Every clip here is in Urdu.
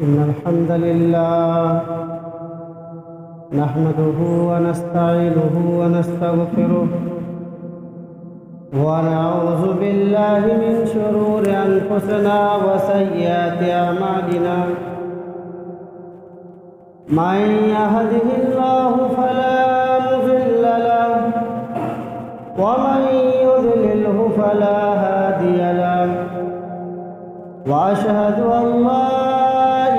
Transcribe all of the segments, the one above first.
إن الحمد لله نحمده ونستعينه ونستغفره ونعوذ بالله من شرور أنفسنا وسيئات أعمالنا من يهده الله فلا مضل له ومن يضلله فلا هادي له وأشهد أن لا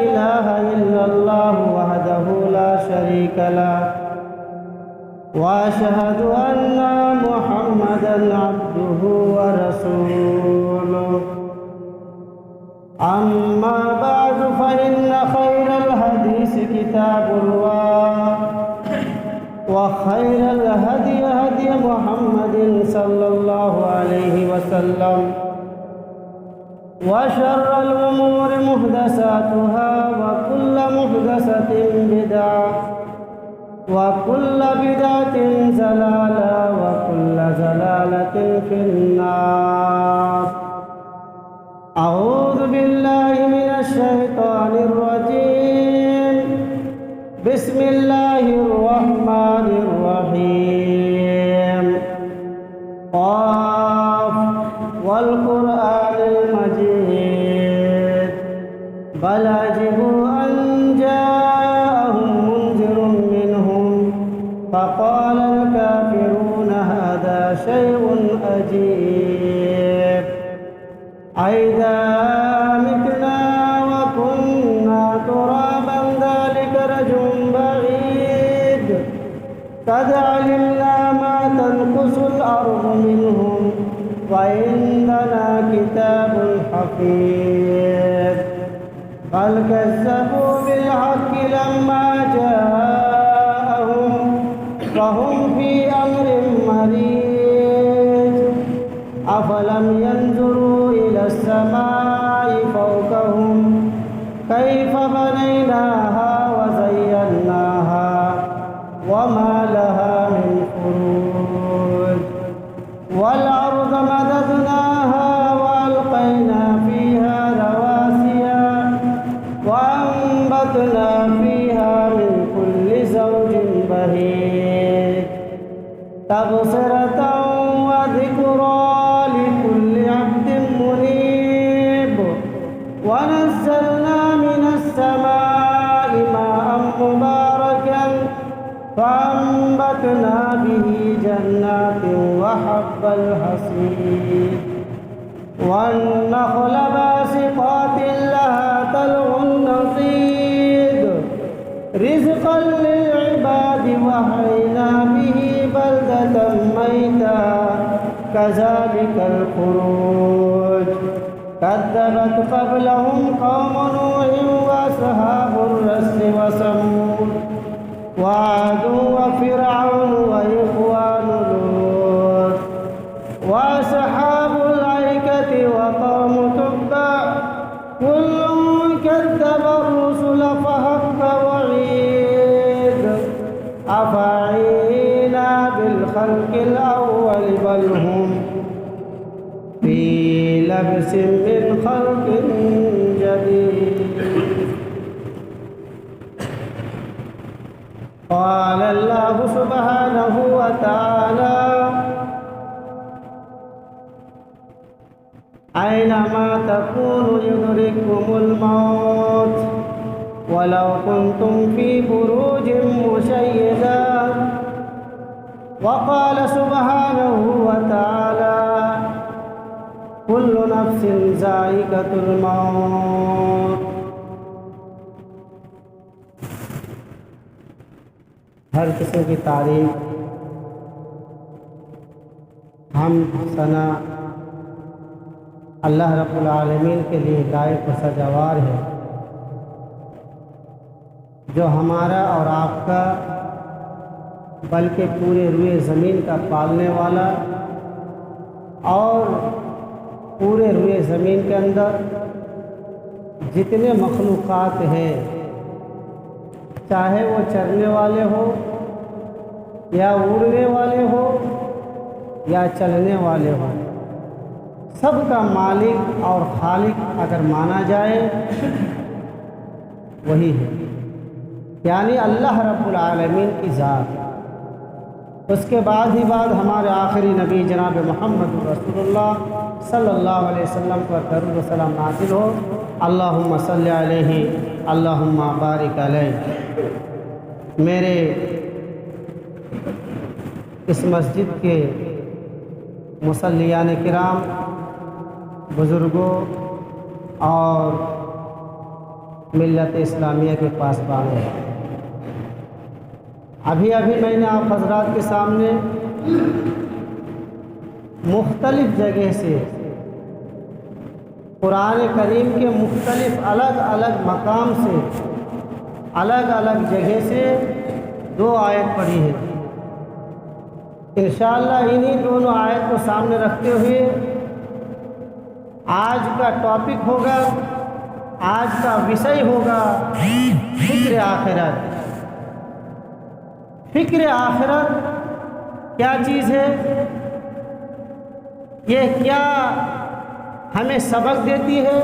إله إلا الله وحده لا شريك له وأشهد أن محمدًا عبده ورسوله أما بعد فإن خير الحديث كتاب الله وخير الهدي هدي محمد صلى الله عليه وسلم وشر الأمور محدثاتها وكل محدثة بدعة وكل بدعة ضلالة وكل ضلالة في النار. أعوذ بالله من الشيطان الرجيم. بسم الله الرحمن الرحيم. قاف والقرآن المجيد بل عجبوا أن جاءهم منذر منهم فقال الكافرون هذا شيء عجيب أئذا متنا وكنا ترابا ذلك رجع بعيد قد علمنا ما تنقص الأرض منهم وعندنا كتاب حفيظ بل كذبوا بالحق لما جاءهم فهم في أمر مريج أفلم ينظروا إلى السماء فوقهم كيف بنيناها وزيناها وما لها من فروج والأرض مددناها وألقينا فيها رواسي وأنبتنا فيها من كل زوج بهيج تبصرة وذكرى لكل عبد منيب ونزلنا من السماء ماء مباركا فأنبتنا به جنات وحب الحصيد والنخل باسقات لها طلع نضيد رزقا للعباد وحينا به بلدة ميتا كذلك الخروج كذبت قبلهم قوم نوح وأصحاب الرس وثمود وعاد وفرعون وإخوان لوط وأصحاب الأيكة وقوم تبع كل كذب الرسل فحق وعيد أفعينا بالخلق الأول بل هم في لبس من خلق جديد. قال الله سبحانه وتعالى أينما تكونوا يدرككم الموت ولو كنتم في بروج مشيدة. وقال سبحانه وتعالى كل نفس ذائقة الموت. ہر قسم کی تعریف حمد ثنا اللہ رب العالمین کے لیے لائق و سزاوار ہے، جو ہمارا اور آپ کا بلکہ پورے روئے زمین کا پالنے والا اور پورے روئے زمین کے اندر جتنے مخلوقات ہیں، چاہے وہ چرنے والے ہو یا اڑنے والے ہو یا چلنے والے ہو، سب کا مالک اور خالق اگر مانا جائے وہی ہے، یعنی اللہ رب العالمین کی ذات۔ اس کے بعد ہی بعد ہمارے آخری نبی جناب محمد رسول اللہ صلی اللہ علیہ وسلم پر درود و سلام نازل ہو۔ اللہم صلی علیہ اللہم بارک علیہ۔ میرے اس مسجد کے مصلیان کرام، بزرگوں اور ملت اسلامیہ کے پاسبان ہیں، ابھی میں نے آپ حضرات کے سامنے مختلف جگہ سے قرآن کریم کے مختلف الگ الگ مقام سے، الگ الگ جگہ سے 2 آیت پڑھی ہے۔ انشاءاللہ انہی دونوں آیت کو سامنے رکھتے ہوئے آج کا ٹاپک ہوگا، آج کا وشے ہوگا فکر آخرت۔ فکر آخرت کیا چیز ہے؟ یہ کیا ہمیں سبق دیتی ہے؟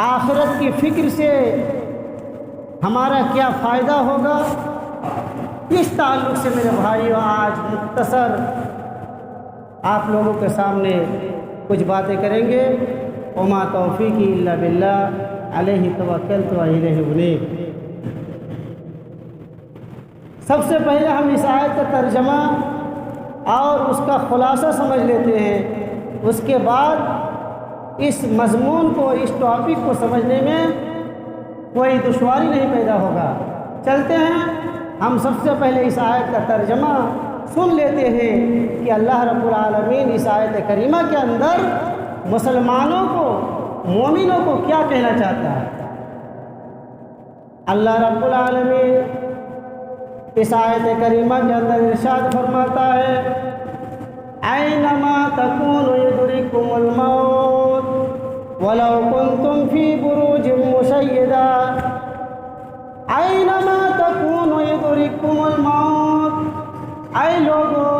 آخرت کی فکر سے ہمارا کیا فائدہ ہوگا؟ اس تعلق سے میرے بھائیوں آج مختصر آپ لوگوں کے سامنے کچھ باتیں کریں گے۔ وما توفیقی الا باللہ علیہ توکلت و الیہ انیب۔ سب سے پہلے ہم اس آیت کا ترجمہ اور اس کا خلاصہ سمجھ لیتے ہیں، اس کے بعد اس مضمون کو، اس ٹاپک کو سمجھنے میں کوئی دشواری نہیں پیدا ہوگا۔ چلتے ہیں، ہم سب سے پہلے اس آیت کا ترجمہ سن لیتے ہیں کہ اللہ رب العالمین اس آیت کریمہ کے اندر مسلمانوں کو، مومنوں کو کیا کہنا چاہتا ہے۔ اللہ رب العالمین اس آیت کریمہ کے اندر ارشاد فرماتا ہے، اینما تکونوا یدرککم الموت ولو کنتم فی بروج مشیدہ۔ اینما تکونوا یدرککم الموت، اے لوگوں،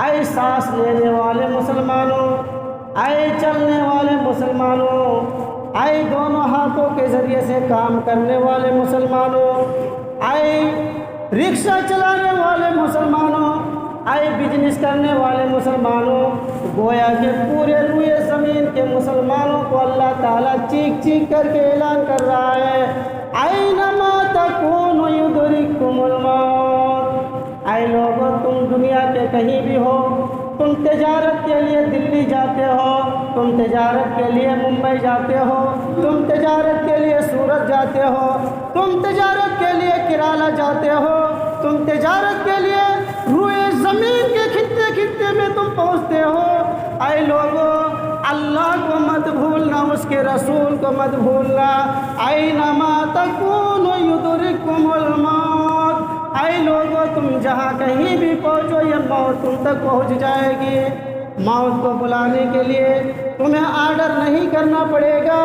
اے سانس لینے والے مسلمانوں، اے چلنے والے مسلمانوں، اے دونوں ہاتھوں کے ذریعے سے کام کرنے والے مسلمانوں، اے رکشہ چلانے والے مسلمانوں، اے بزنس کرنے والے مسلمانوں، گویا کہ پورے روئے زمین کے مسلمانوں کو اللہ تعالیٰ چیخ چیخ کر کے اعلان کر رہا ہے، اینما تکونوا یدرککم الموت۔ اے لوگوں، تم دنیا کے کہیں بھی ہو، تم تجارت کے لیے دلی جاتے ہو، تم تجارت کے لیے ممبئی جاتے ہو، تم تجارت کے لیے سورت جاتے ہو، تم تجارت کے لیے کیرالہ جاتے ہو، تم تجارت کے لیے روئے زمین کے خطے خطے میں تم پہنچتے ہو۔ اے لوگوں، اللہ کو مت بھولنا، اس کے رسول کو مت بھولنا۔ اینما تکونوا یدرککم الموت۔ اے لوگوں، تم جہاں کہیں بھی پہنچو، یہ موت تم تک پہنچ جائے گی۔ موت کو بلانے کے لیے تمہیں آرڈر نہیں کرنا پڑے گا،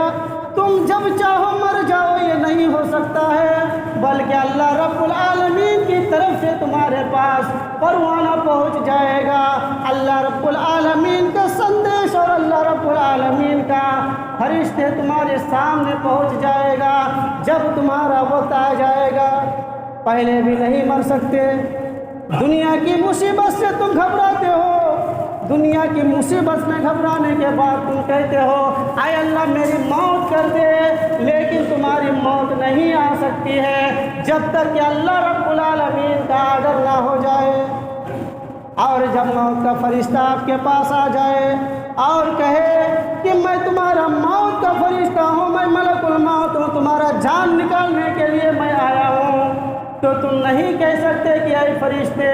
تم جب چاہو مر جاؤ، یہ نہیں ہو سکتا ہے، بلکہ اللہ رب العالمین کی طرف سے تمہارے پاس پروانہ پہنچ جائے گا۔ اللہ رب العالمین کا سندیش اور اللہ رب العالمین کا فرشتے تمہارے سامنے پہنچ جائے گا جب تمہارا وقت آ جائے گا۔ پہلے بھی نہیں مر سکتے، دنیا کی مصیبت سے تم گھبراتے ہو، دنیا کی مصیبت میں گھبرانے کے بعد تم کہتے ہو اے اللہ میری موت کر دے، لیکن تمہاری موت نہیں آ سکتی ہے جب تک کہ اللہ رب العالمین کا آرڈر نہ ہو جائے۔ اور جب موت کا فرشتہ آپ کے پاس آ جائے اور کہے کہ میں تمہارا موت کا فرشتہ ہوں، میں ملک الموت ہوں، تمہارا جان نکالنے کے لیے میں آیا ہوں، تو تم نہیں کہہ سکتے کہ اے فرشتے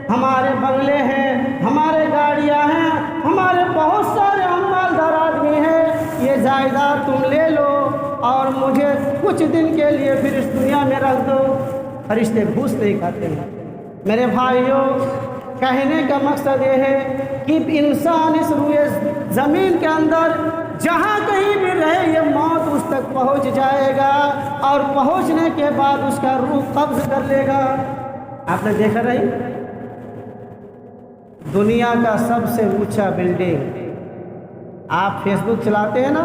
ہمارے بنگلے ہیں، ہمارے گاڑیاں ہیں، ہمارے بہت سارے مالدار آدمی ہیں، یہ جائیداد تم لے لو اور مجھے کچھ دن کے لیے پھر اس دنیا میں رکھ دو۔ فرشتے گھوس نہیں کھاتے ہیں۔ میرے بھائیوں، کہنے کا مقصد یہ ہے کہ انسان اس روئے زمین کے اندر جہاں کہیں بھی رہے، یہ موت اس تک پہنچ جائے گا اور پہنچنے کے بعد اس کا روح قبض کر لے گا۔ آپ نے دیکھا نہیں، دنیا کا سب سے اونچا بلڈنگ، آپ فیس بک چلاتے ہیں نا،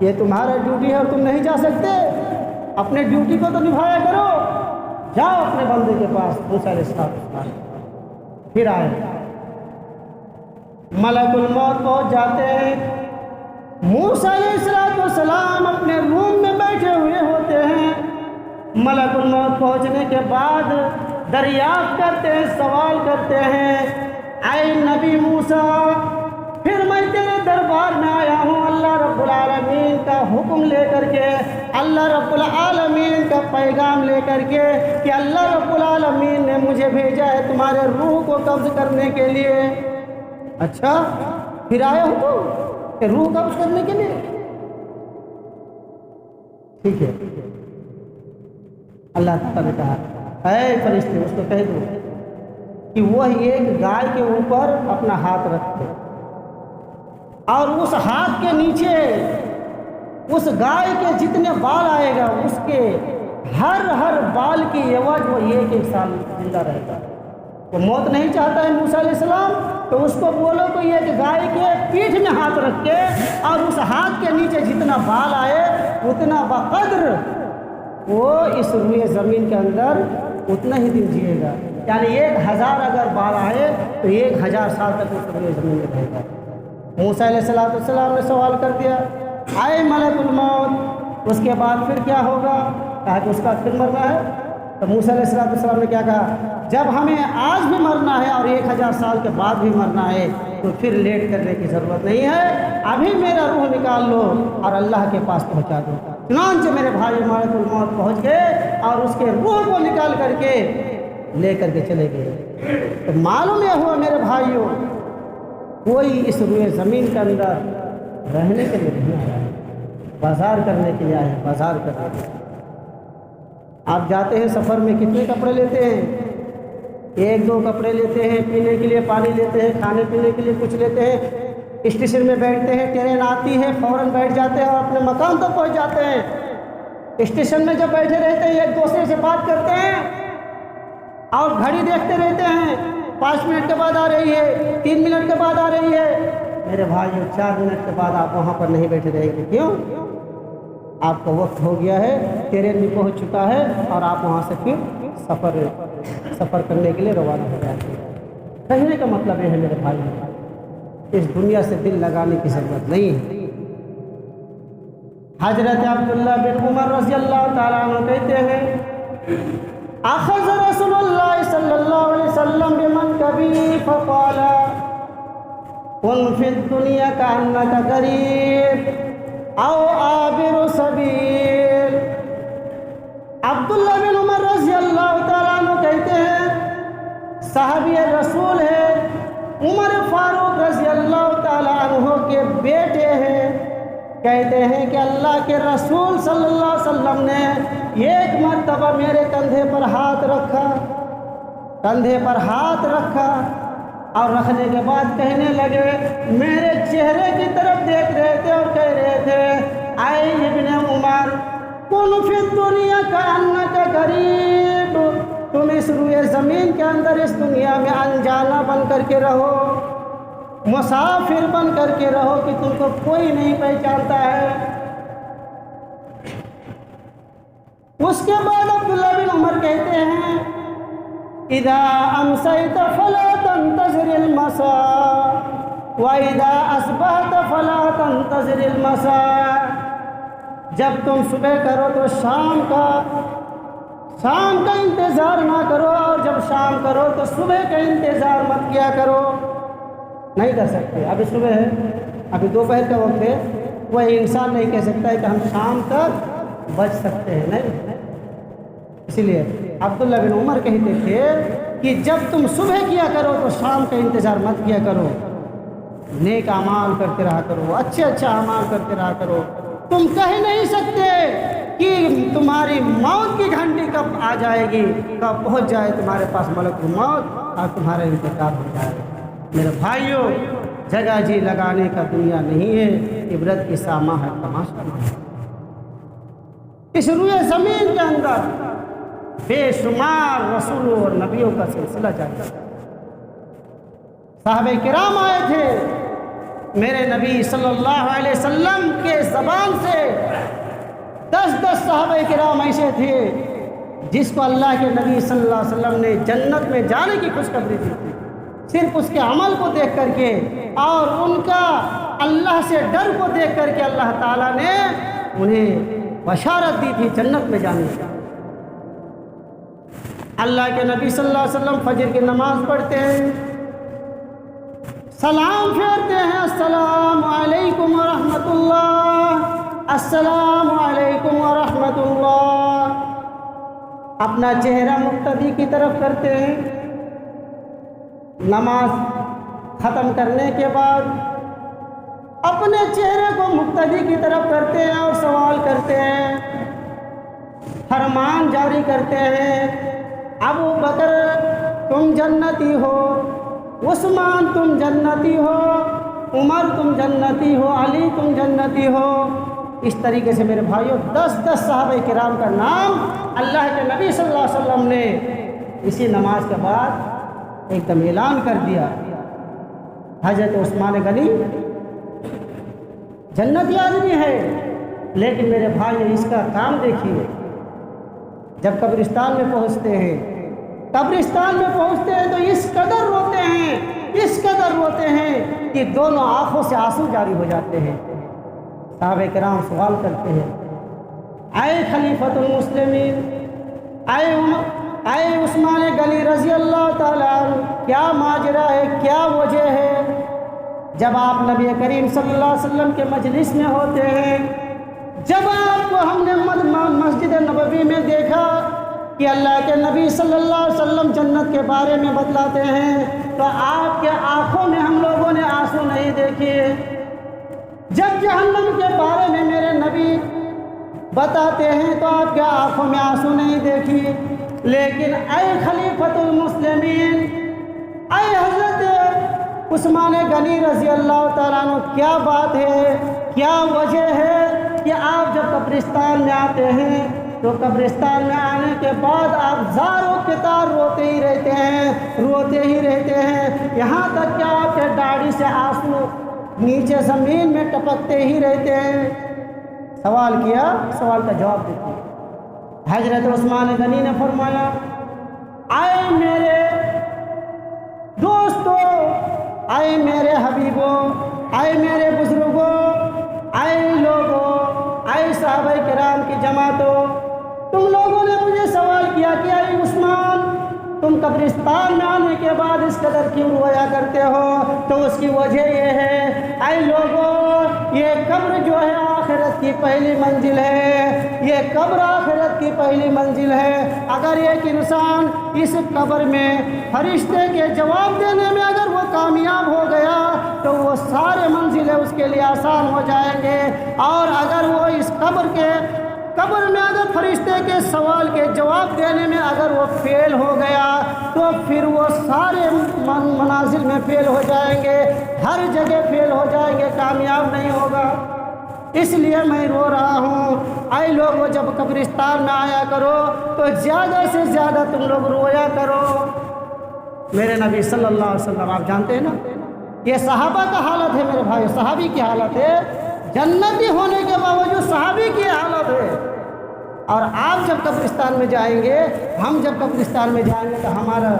یہ تمہارا ڈیوٹی ہے اور تم نہیں جا سکتے؟ اپنے ڈیوٹی کو تو نبھایا کرو، جاؤ اپنے بندے کے پاس۔ موسیٰ علیہ السلام پھر آئے، ملک الموت پہنچ جاتے ہیں۔ موسیٰ علیہ السلام اپنے روم میں بیٹھے ہوئے ہوتے ہیں۔ ملک الموت پہنچنے کے بعد دریافت کرتے ہیں، سوال کرتے ہیں، اے نبی موسیٰ، پھر میں تیرے دربار میں آیا ہوں اللہ رب العالمین کا حکم لے کر کے، اللہ رب العالمین کا پیغام لے کر کے کہ اللہ رب العالمین نے مجھے بھیجا ہے تمہارے روح کو قبض کرنے کے لیے۔ اچھا، پھر آیا ہوں تو کہ روح قبض کرنے کے لیے؟ ٹھیک ہے۔ اللہ تعالیٰ نے کہا اے فرشتے اس کو کہہ دو کہ وہ ایک گائے کے اوپر اپنا ہاتھ رکھتے اور اس ہاتھ کے نیچے اس گائے کے جتنے بال آئے گا اس کے ہر بال کی عوض وہ ایک سال زندہ رہے گا۔ وہ موت نہیں چاہتا ہے موسیٰ علیہ السلام، تو اس کو بولو کہ ایک گائے کے پیٹھ میں ہاتھ رکھ کے اور اس ہاتھ کے نیچے جتنا بال آئے اتنا بقدر وہ اس روئے زمین کے اندر اتنا ہی دن جیے گا۔ یعنی 1000 اگر بال آئے تو 1000 سال تک اس روئے زمین میں رہے گا۔ موسیٰ علیہ السلام نے سوال کر دیا، آئے ملک الموت، اس کے بعد پھر کیا ہوگا؟ کہا کہ اس کا پھر مرنا ہے۔ تو موسیٰ علیہ السلام نے کیا کہا؟ جب ہمیں آج بھی مرنا ہے اور 1000 سال کے بعد بھی مرنا ہے تو پھر لیٹ کرنے کی ضرورت نہیں ہے، ابھی میرا روح نکال لو اور اللہ کے پاس پہنچا دو۔ چنانچہ میرے بھائی ملک الموت پہنچ گئے اور اس کے روح کو نکال کر کے لے کر کے چلے گئے۔ تو معلوم یہ ہوا میرے بھائیوں، کوئی اس روئے زمین کے اندر رہنے کے لیے نہیں آیا ہے، بازار کرنے کے لیے آیا ہے، بازار کرنے کے لیے۔ آپ جاتے ہیں سفر میں کتنے کپڑے لیتے ہیں؟ 1-2 کپڑے لیتے ہیں، پینے کے لیے پانی لیتے ہیں، کھانے پینے کے لیے کچھ لیتے ہیں، اسٹیشن میں بیٹھتے ہیں، ٹرین آتی ہے فوراً بیٹھ جاتے ہیں اور اپنے مقام تک پہنچ جاتے ہیں۔ اسٹیشن میں جب بیٹھے رہتے ہیں ایک دوسرے سے بات کرتے ہیں اور گھڑی دیکھتے رہتے ہیں، 5 منٹ کے بعد آ رہی ہے، 3 منٹ کے بعد آ رہی ہے۔ میرے بھائیو 4 منٹ کے بعد آپ وہاں پر نہیں بیٹھے رہیں گے، کیوں؟ آپ کا وقت ہو گیا ہے، ٹرین بھی پہنچ چکا ہے اور آپ وہاں سے پھر سفر کرنے کے لیے روانہ ہو جاتے ہیں۔ کہنے کا مطلب یہ ہے میرے بھائی، اس دنیا سے دل لگانے کی ضرورت نہیں ہے۔ حضرت عبداللہ بن عمر رضی اللہ تعالیٰ عنہ کہتے ہیں، اخذ رسول اللہ صلی اللہ علیہ وسلم بمنکبی فقال کن فی الدنیا کانک غریب او عابر سبیل۔ عبداللہ بن عمر رضی اللہ تعالیٰ عنہ کہتے ہیں، صحابی رسول ہے، عمر فاروق رضی اللہ تعالیٰ عنہ کے بیٹے ہیں، کہتے ہیں کہ اللہ کے رسول صلی اللہ علیہ وسلم نے ایک مرتبہ میرے کندھے پر ہاتھ رکھا اور رکھنے کے بعد کہنے لگے، میرے چہرے کی طرف دیکھ رہے تھے اور کہہ رہے تھے، اے ابن عمر کن فی الدنیا کانک غریب، تم اس روئے زمین کے اندر اس دنیا میں انجانا بن کر کے رہو، مسافر بن کر کے رہو کہ تم کو کوئی نہیں پہچانتا ہے۔ اس کے بعد عبداللہ بن عمر کہتے ہیں، اذا امسیت فلا تنتظر المساء واذا اصبحت فلا تنتظر المساء، جب تم صبح کرو تو شام کا انتظار نہ کرو، اور جب شام کرو تو صبح کا انتظار مت کیا کرو۔ نہیں کر سکتے، ابھی صبح ہے، ابھی دوپہر کا وقت ہے، وہ انسان نہیں کہہ سکتا ہے کہ ہم شام تک بچ سکتے ہیں، نہیں۔ اسی لیے عبداللہ بن عمر کہتے تھے کہ جب تم صبح کیا کرو تو شام کا انتظار مت کیا کرو، نیک اعمال کرتے رہا کرو، اچھے اعمال کرتے رہا کرو۔ تم کہہ نہیں سکتے کہ تمہاری موت کی گھنٹی کب آ جائے گی، کب پہنچ جائے تمہارے پاس ملک الموت اور تمہارا انتقال ہو جائے۔ میرے بھائیوں، جگہ جی لگانے کا دنیا نہیں ہے، عبرت کی سامہ ہے، تماشا نہیں۔ اس روئے زمین کے اندر بے شمار رسولوں اور نبیوں کا سلسلہ جاری ہے۔ صحابہ کرام آئے تھے، میرے نبی صلی اللہ علیہ وسلم کے کے زبان سے 10 صحابہ کرام ایسے تھے جس کو اللہ کے نبی صلی اللہ علیہ وسلم نے جنت میں جانے کی خوشخبری دی تھی، صرف اس کے عمل کو دیکھ کر کے اور ان کا اللہ سے ڈر کو دیکھ کر کے اللہ تعالیٰ نے انہیں بشارت دی تھی جنت میں جانے کی۔ اللہ کے نبی صلی اللہ علیہ وسلم فجر کی نماز پڑھتے ہیں، سلام پھیرتے ہیں، السلام علیکم ورحمۃ اللہ، السلام علیکم ورحمۃ اللہ۔ اپنا چہرہ مقتدی کی طرف کرتے ہیں، نماز ختم کرنے کے بعد اپنے چہرے کو مقتدی کی طرف کرتے ہیں اور سوال کرتے ہیں، فرمان جاری کرتے ہیں، ابو بکر تم جنتی ہو، عثمان تم جنتی ہو، عمر تم جنتی ہو، علی تم جنتی ہو۔ اس طریقے سے میرے بھائیوں 10 صحابہ کرام کا نام اللہ کے نبی صلی اللہ علیہ وسلم نے اسی نماز کے بعد ایک دم اعلان کر دیا۔ حضرت عثمان غنی جنتی آدمی ہے، لیکن میرے بھائی اس کا کام دیکھیے، جب قبرستان میں پہنچتے ہیں تو اس قدر روتے ہیں کہ دونوں آنکھوں سے آنسو جاری ہو جاتے ہیں۔ صحابہ کرام سوال کرتے ہیں، اے خلیفۃ المسلمین، اے عثمان غنی رضی اللہ تعالیٰ عنہ، کیا ماجرا ہے، کیا وجہ ہے؟ جب آپ نبی کریم صلی اللہ علیہ وسلم کے مجلس میں ہوتے ہیں، جب آپ کو ہم نے مسجد نبوی میں دیکھا کہ اللہ کے نبی صلی اللہ علیہ وسلم جنت کے بارے میں بتلاتے ہیں، تو آپ کے آنکھوں میں ہم لوگوں نے آنسو نہیں دیکھے۔ جب جہنم کے بارے میں میرے نبی بتاتے ہیں تو آپ کے آنکھوں میں آنسو نہیں دیکھی۔ لیکن اے خلیفۃ المسلمین، اے حضرت عثمان غنی رضی اللہ تعالیٰ عنہ، کیا بات ہے، کیا وجہ ہے کہ آپ جب قبرستان میں آتے ہیں تو قبرستان میں آنے کے بعد آپ زار و قطار روتے ہی رہتے ہیں، یہاں تک کہ آپ کے داڑھی سے آنسو نیچے زمین میں ٹپکتے ہی رہتے ہیں؟ سوال کیا، سوال کا جواب دیتے ہیں۔ حضرت عثمان غنی نے فرمایا، اے میرے دوستو، اے میرے حبیبوں، اے میرے بزرگوں، اے لوگوں، اے صحابہ کرام کی جماعتوں، تم لوگوں نے مجھے سوال کیا کہ اے عثمان، تم قبرستان میں آنے کے بعد اس قدر کیوں رویا کرتے ہو؟ تو اس کی وجہ یہ ہے، اے لوگوں، یہ قبر جو ہے آخرت کی پہلی منزل ہے، یہ قبر آخرت کی پہلی منزل ہے۔ اگر ایک انسان اس قبر میں فرشتے کے جواب دینے میں اگر وہ کامیاب ہو گیا تو وہ سارے منزلیں اس کے لیے آسان ہو جائیں گے، اور اگر وہ اس قبر میں اگر فرشتے کے سوال کے جواب دینے میں اگر وہ فیل ہو گیا تو پھر وہ سارے منازل میں فیل ہو جائیں گے، ہر جگہ فیل ہو جائیں گے، کامیاب نہیں ہوگا۔ اس لیے میں رو رہا ہوں، اے لوگوں، جب قبرستان میں آیا کرو تو زیادہ سے زیادہ تم لوگ رویا کرو۔ میرے نبی صلی اللہ علیہ وسلم، آپ جانتے ہیں نا، یہ صحابہ کا حالت ہے میرے بھائی، صحابی کی حالت ہے، جنتی ہونے کے باوجود صحابی کی حالت ہے۔ اور آپ جب قبرستان میں جائیں گے، ہم جب قبرستان میں جائیں گے تو ہمارا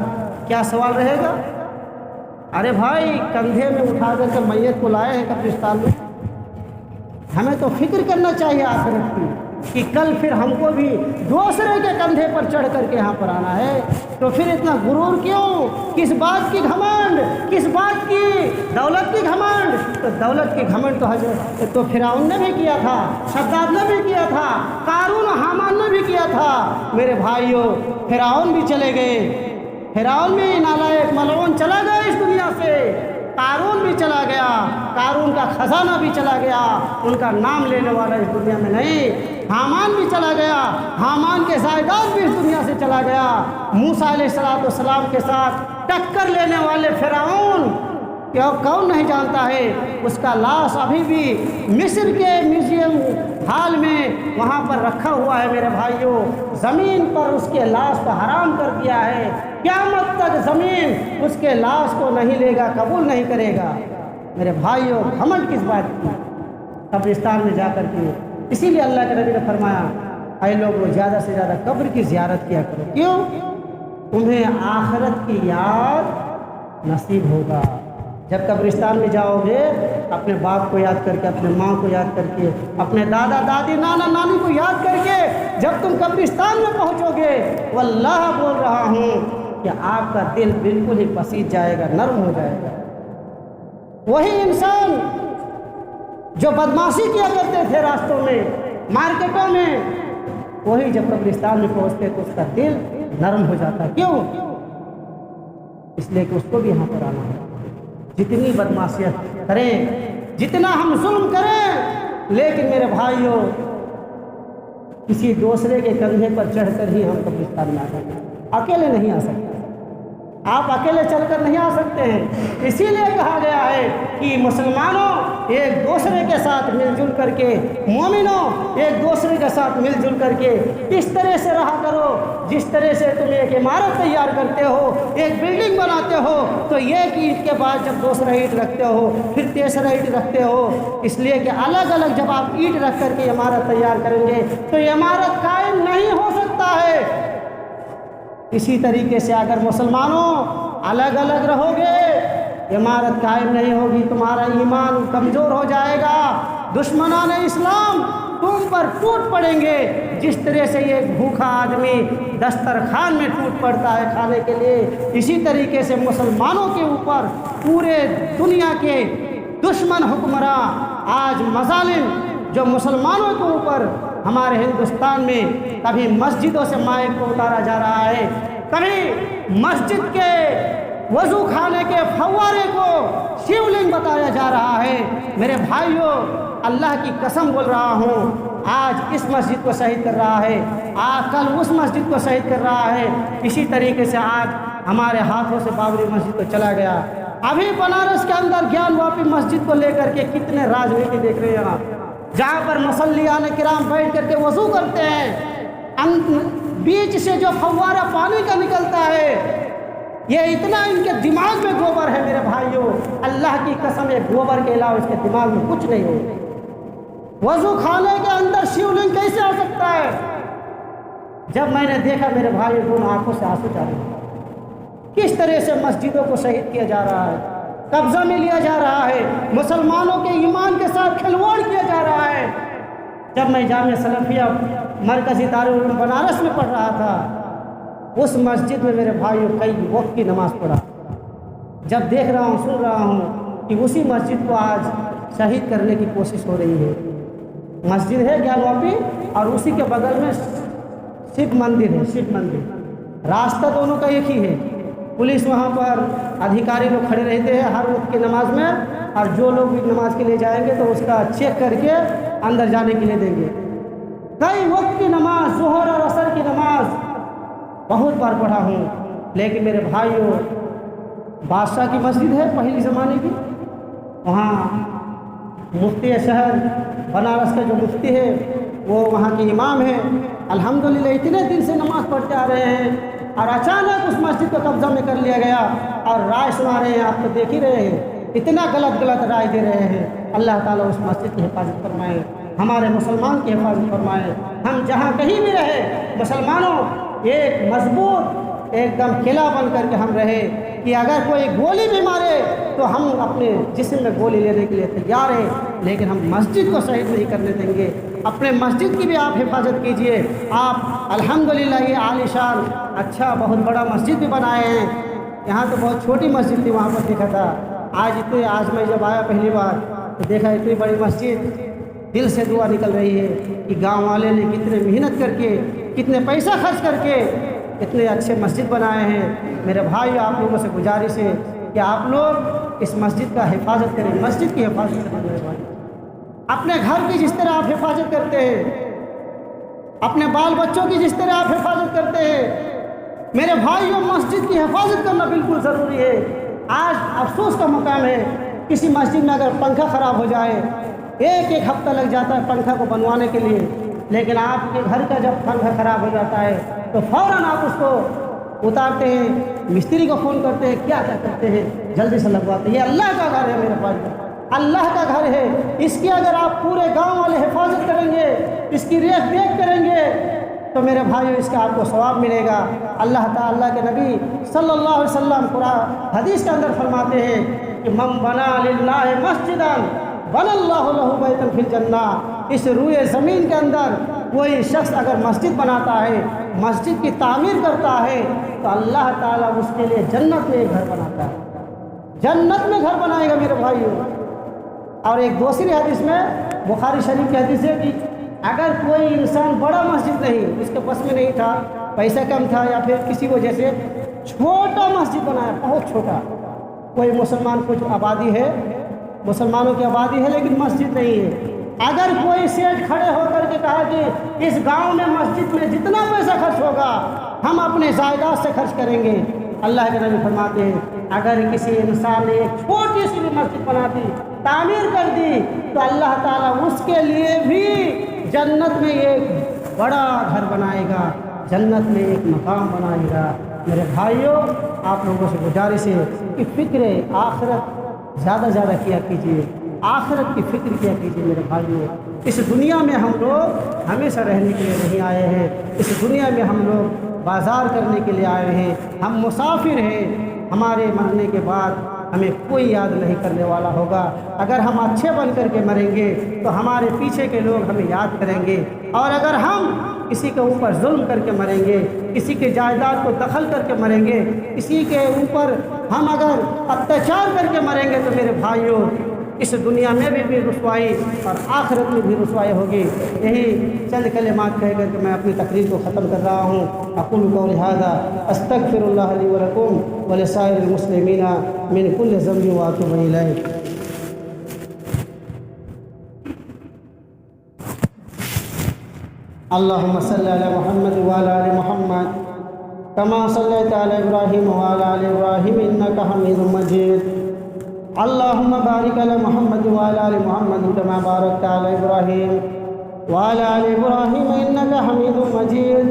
کیا سوال رہے گا؟ ارے بھائی، کندھے میں اٹھا کر کے میت کو لائے ہیں قبرستان میں، ہمیں تو فکر کرنا چاہیے آخرت کی کہ کل پھر ہم کو بھی دوسرے کے کندھے پر چڑھ کر کے یہاں پر آنا ہے۔ تو پھر اتنا غرور کیوں؟ کس بات کی گھمنڈ؟ کس بات کی؟ دولت کی گھمنڈ؟ تو دولت کی گھمنڈ تو فرعون نے بھی کیا تھا، شداد نے بھی کیا تھا، قارون و حامان نے بھی کیا تھا۔ میرے بھائیوں، فرعون بھی چلے گئے، فرعون بھی نالائق ملعون چلا گیا اس دنیا سے، قارون بھی چلا گیا، قارون کا خزانہ بھی چلا گیا، ان کا نام لینے والا اس دنیا میں نہیں۔ حامان بھی چلا گیا، حامان کے جائیداد بھی اس دنیا سے چلا گیا۔ موسیٰ علیہ السلام کے ساتھ ٹکر لینے والے فرعون، کون نہیں جانتا ہے، اس کا لاش ابھی بھی مصر کے میوزیم ہال میں وہاں پر رکھا ہوا ہے۔ میرے بھائیوں، زمین پر اس کے لاش کو حرام کر دیا ہے، قیامت تک زمین اس کے لاش کو نہیں لے گا، قبول نہیں کرے گا۔ میرے بھائیوں، گھمنڈ کس بات کی؟ قبرستان میں جا کر کے۔ اسی لیے اللہ کے نبی نے فرمایا اے لوگوں زیادہ سے زیادہ قبر کی زیارت کیا کرو، کیوں؟ تمہیں آخرت کی یاد نصیب ہوگا۔ جب قبرستان میں جاؤ گے اپنے باپ کو یاد کر کے، اپنے ماں کو یاد کر کے، اپنے دادا دادی نانا نانی کو یاد کر کے جب تم قبرستان میں پہنچو گے، واللہ بول رہا ہوں کہ آپ کا دل بالکل ہی پسیج جائے گا، نرم ہو جائے گا۔ وہی انسان جو بدمعاشی کیا کرتے تھے راستوں میں، مارکیٹوں میں، وہی جب قبرستان میں پہنچتے تو اس کا دل نرم ہو جاتا۔ کیوں؟ اس لیے کہ اس کو بھی یہاں پر آنا ہے۔ جتنی بدمعاشیت کریں، جتنا ہم ظلم کریں، لیکن میرے بھائیوں کسی دوسرے کے کندھے پر چڑھ کر ہی ہم قبرستان میں آ سکتے ہیں، اکیلے نہیں آ سکتے۔ آپ اکیلے چل کر نہیں آ سکتے ہیں۔ اسی لیے کہا گیا ہے کہ مسلمانوں ایک دوسرے کے ساتھ مل جل کر کے، مومنوں ایک دوسرے کے ساتھ مل جل کر کے اس طرح سے رہا کرو جس طرح سے تم ایک عمارت تیار کرتے ہو، ایک بلڈنگ بناتے ہو تو ایک اینٹ کے بعد جب دوسرا اینٹ رکھتے ہو پھر تیسرا اینٹ رکھتے ہو، اس لیے کہ الگ الگ جب آپ اینٹ رکھ کر کے عمارت تیار کریں گے تو یہ عمارت قائم نہیں ہو سکتا ہے۔ اسی طریقے سے اگر مسلمانوں الگ الگ رہو گے عمارت قائم نہیں ہوگی، تمہارا ایمان کمزور ہو جائے گا، دشمنان اسلام تم پر ٹوٹ پڑیں گے جس طرح سے یہ بھوکا آدمی دسترخوان میں ٹوٹ پڑتا ہے کھانے کے لیے، اسی طریقے سے مسلمانوں کے اوپر پورے دنیا کے دشمن حکمراں آج مظالم جو مسلمانوں کے اوپر ہمارے ہندوستان میں کبھی مسجدوں سے مائک کو اتارا جا رہا ہے، کبھی مسجد کے وضو خانے کے فوارے کو شیو لنگ بتایا جا رہا ہے۔ میرے بھائیوں اللہ کی قسم بول رہا ہوں، آج اس مسجد کو شہید کر رہا ہے، آج کل اس مسجد کو شہید کر رہا ہے، اسی طریقے سے آج ہمارے ہاتھوں سے بابری مسجد کو چلا گیا۔ ابھی بنارس کے اندر گیان واپی مسجد کو لے کر کے کتنے راجنیتی دیکھ رہے ہیں آپ، جہاں پر مصلیان کرام بیٹھ کر کے وضو کرتے ہیں، بیچ سے جو فوارہ پانی کا نکلتا ہے یہ اتنا ان کے دماغ میں گوبر ہے میرے بھائیوں، اللہ کی قسم ہے گوبر کے علاوہ اس کے دماغ میں کچھ نہیں ہے۔ وضو خانے کے اندر شیو لنگ کیسے آ سکتا ہے؟ جب میں نے دیکھا میرے بھائی دونوں آنکھوں سے آنسو چل رہے ہیں، کس طرح سے مسجدوں کو شہید کیا جا رہا ہے، قبضہ میں لیا جا رہا ہے، مسلمانوں کے ایمان کے ساتھ کھلواڑ کیا جا رہا ہے۔ جب میں جامعہ سلفیہ مرکزی دارالعلوم بنارس میں پڑھ رہا تھا، اس مسجد میں میرے بھائیوں کئی وقت کی نماز پڑھا، جب دیکھ رہا ہوں سن رہا ہوں کہ اسی مسجد کو آج شہید کرنے کی کوشش ہو رہی ہے۔ مسجد ہے گیان واپی اور اسی کے بغل میں شیو مندر ہے، شیو مندر، راستہ دونوں کا ایک ہی ہے۔ پولیس وہاں پر ادھیکاری لوگ کھڑے رہتے ہیں ہر وقت کی نماز میں، اور جو لوگ بھی نماز کے لیے جائیں گے تو اس کا چیک کر کے اندر جانے کے لیے دیں گے۔ کئی وقت کی نماز، ظہر اور عصر کی نماز بہت بار پڑھا ہوں، لیکن میرے بھائیوں بادشاہ کی مسجد ہے پہلی زمانے کی، وہاں مفتی شہر بنارس کا جو مفتی ہے وہ وہاں کے امام ہیں، الحمدللہ اتنے دن سے نماز پڑھتے آ رہے ہیں، اور اچانک اس مسجد کو قبضہ میں کر لیا گیا اور رائے سنا رہے ہیں، آپ تو دیکھ ہی رہے ہیں، اتنا غلط رائے دے رہے ہیں۔ اللہ تعالیٰ اس مسجد کی حفاظت فرمائے، ہمارے مسلمان کی حفاظت فرمائے۔ ہم جہاں کہیں بھی رہے مسلمانوں ایک مضبوط ایک دم قلعہ بن کر کے ہم رہے کہ اگر کوئی گولی بھی مارے تو ہم اپنے جسم میں گولی لینے کے لیے تیار ہیں، لیکن ہم مسجد کو شہید نہیں کرنے دیں گے۔ اپنے مسجد کی بھی آپ حفاظت کیجئے۔ آپ الحمدللہ یہ عالی شان اچھا بہت بڑا مسجد بھی بنائے ہیں، یہاں تو بہت چھوٹی مسجد تھی وہاں پر دیکھا تھا، آج میں جب آیا پہلی بار تو دیکھا اتنی بڑی مسجد، دل سے دعا نکل رہی ہے کہ گاؤں والے نے کتنے محنت کر کے کتنے پیسہ خرچ کر کے اتنے اچھے مسجد بنائے ہیں۔ میرے بھائی آپ لوگوں سے گزارش ہے کہ آپ لوگ اس مسجد کا حفاظت کریں، مسجد کی حفاظت کریں میرے بھائی، اپنے گھر کی جس طرح آپ حفاظت کرتے ہیں، اپنے بال بچوں کی جس طرح آپ حفاظت کرتے ہیں، میرے بھائیوں مسجد کی حفاظت کرنا بالکل ضروری ہے۔ آج افسوس کا مقام ہے کسی مسجد میں اگر پنکھا خراب ہو جائے ایک ہفتہ لگ جاتا ہے پنکھا کو بنوانے کے لیے، لیکن آپ کے گھر کا جب پنکھا خراب ہو جاتا ہے تو فوراً آپ اس کو اتارتے ہیں، مستری کو فون کرتے ہیں، کیا کرتے ہیں، جلدی سے لگواتے ہیں۔ یہ اللہ کا گھر ہے میرے بھائی، اللہ کا گھر ہے، اس کی اگر آپ پورے گاؤں والے حفاظت کریں گے، اس کی دیکھ ریکھ کریں گے تو میرے بھائیو اس کا آپ کو ثواب ملے گا۔ اللہ تعالیٰ کے نبی صلی اللہ علیہ وسلم قرآن حدیث کے اندر فرماتے ہیں کہ من بنا للہ مسجدا بنى اللہ لہ بیتا فی الجنہ، اس روئے زمین کے اندر کوئی شخص اگر مسجد بناتا ہے، مسجد کی تعمیر کرتا ہے تو اللہ تعالیٰ اس کے لیے جنت میں ایک گھر بناتا ہے، جنت میں گھر بنائے گا میرے بھائیو۔ اور ایک دوسری حدیث میں بخاری شریف کی حدیث ہے کہ اگر کوئی انسان بڑا مسجد نہیں، اس کے پاس میں نہیں تھا، پیسہ کم تھا، یا پھر کسی وجہ سے چھوٹا مسجد بنایا، بہت چھوٹا، کوئی مسلمان کچھ آبادی ہے، مسلمانوں کی آبادی ہے لیکن مسجد نہیں ہے، اگر کوئی سیٹ کھڑے ہو کر کے کہا کہ اس گاؤں میں مسجد میں جتنا پیسہ خرچ ہوگا ہم اپنے جائیداد سے خرچ کریں گے، اللہ کے نبی فرماتے ہیں اگر کسی انسان نے ایک چھوٹی سی بھی مسجد بنا دی، تعمیر کر دی، تو اللہ تعالیٰ اس کے لیے بھی جنت میں ایک بڑا گھر بنائے گا، جنت میں ایک مقام بنائے گا۔ میرے بھائیوں، آپ لوگوں سے گزارش ہے کہ فکر آخرت زیادہ زیادہ کیا کیجیے، آخرت کی فکر کیا کیجیے میرے بھائیوں۔ اس دنیا میں ہم لوگ ہمیشہ رہنے کے لیے نہیں آئے ہیں، اس دنیا میں ہم لوگ بازار کرنے کے لیے آئے ہیں، ہم مسافر ہیں، ہمارے مرنے کے بعد ہمیں کوئی یاد نہیں کرنے والا ہوگا۔ اگر ہم اچھے بن کر کے مریں گے تو ہمارے پیچھے کے لوگ ہمیں یاد کریں گے، اور اگر ہم کسی کے اوپر ظلم کر کے مریں گے، کسی کے جائیداد کو دخل کر کے مریں گے، کسی کے اوپر ہم اگر اتیاچار کر کے مریں گے تو میرے بھائیوں اس دنیا میں بھی رسوائی اور آخرت میں بھی رسوائی ہوگی۔ یہی چند کلمات کہہ کر کے میں اپنی تقریر کو ختم کر رہا ہوں۔ اقول قولی ھذا استغفر اللہ لی ولکم ولسائر المسلمین من کل ذنب واتوب الیہ۔ اللہم صلی علی محمد وعلی آل محمد کما صلیت علی ابراہیم وعلی آل ابراہیم انک حمید مجید۔ اللہم بارک علی محمد وعلی آل محمد کما بارکت علی ابراہیم وعلی آل ابراہیم انک حمید مجید۔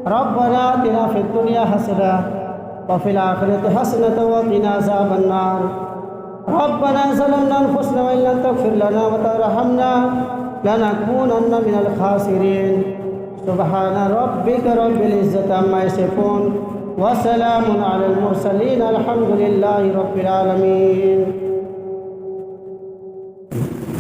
ربنا آتنا فی الدنیا حسنہ وفی الآخرۃ حسنۃ وقنا عذاب النار۔ ربنا ظلمنا انفسنا وان لم تغفر لنا وترحمنا لنكونن من الخاسرین۔ سبحان ربک رب العزۃ عما یصفون وسلام علی المرسلین الحمد للہ رب العالمین۔